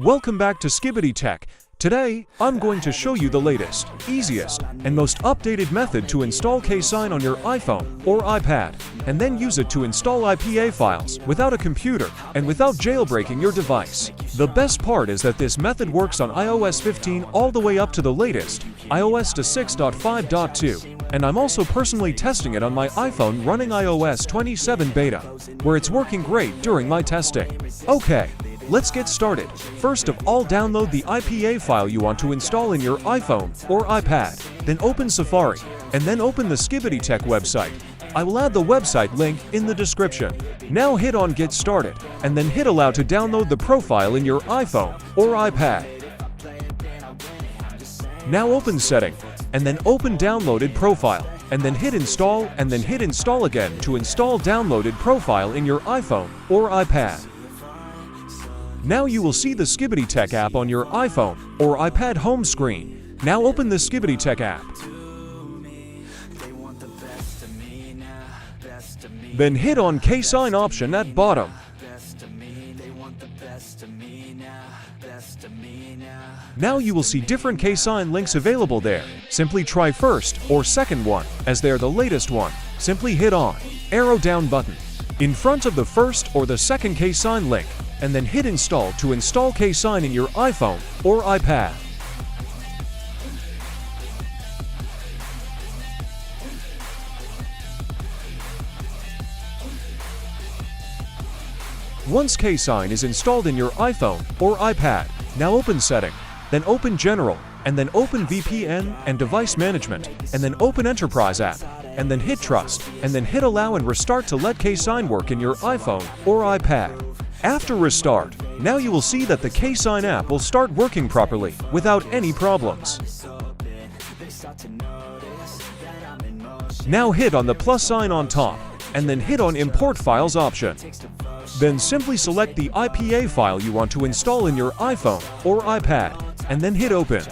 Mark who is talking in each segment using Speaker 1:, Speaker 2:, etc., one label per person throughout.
Speaker 1: Welcome back to Skibbity Tech. Today, I'm going to show you the latest, easiest, and most updated method to install KSign on your iPhone or iPad, and then use it to install IPA files without a computer and without jailbreaking your device. The best part is that this method works on iOS 15 all the way up to the latest, iOS to 6.5.2, and I'm also personally testing it on my iPhone running iOS 27 beta, where it's working great during my testing. Okay. Let's get started. First of all, download the IPA file you want to install in your iPhone or iPad. Then open Safari, and then open the Skibbity Tech website. I will add the website link in the description. Now hit on Get Started, and then hit Allow to download the profile in your iPhone or iPad. Now open Setting, and then open Downloaded Profile, and then hit Install, and then hit Install again to install Downloaded Profile in your iPhone or iPad. Now you will see the Skibbity Tech app on your iPhone or iPad home screen. Now open the Skibbity Tech app. Then hit on KSign option at bottom. Now you will see different KSign links available there. Simply try first or second one, as they are the latest one. Simply hit on arrow down button in front of the first or the second KSign link, and then hit Install to install KSign in your iPhone or iPad. Once KSign is installed in your iPhone or iPad, now open Setting, then open General, and then open VPN and Device Management, and then open Enterprise app, and then hit Trust, and then hit Allow and Restart to let KSign work in your iPhone or iPad. After restart, now you will see that the KSign app will start working properly without any problems. Now hit on the plus sign on top, and then hit on Import Files option. Then simply select the IPA file you want to install in your iPhone or iPad, and then hit Open.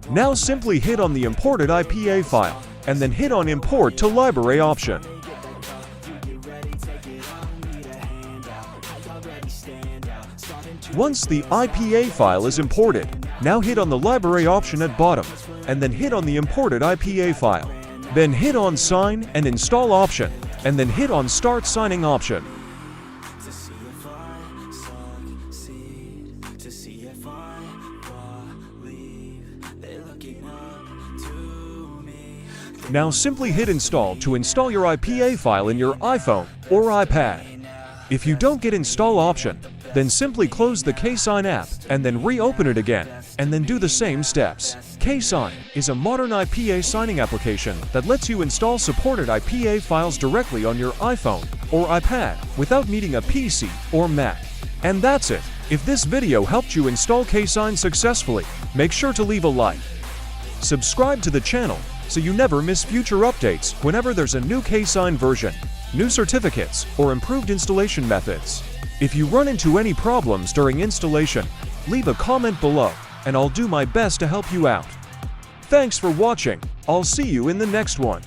Speaker 1: Now simply hit on the imported IPA file, and then hit on Import to Library option. Once the IPA file is imported, now hit on the Library option at bottom, and then hit on the imported IPA file. Then hit on Sign and Install option, and then hit on Start Signing option. Now simply hit Install to install your IPA file in your iPhone or iPad. If you don't get Install option, then simply close the KSign app and then reopen it again, and then do the same steps. KSign is a modern IPA signing application that lets you install supported IPA files directly on your iPhone or iPad without needing a PC or Mac. And that's it. If this video helped you install KSign successfully, make sure to leave a like. Subscribe to the channel so you never miss future updates whenever there's a new KSign version, new certificates, or improved installation methods. If you run into any problems during installation, leave a comment below, and I'll do my best to help you out. Thanks for watching. I'll see you in the next one.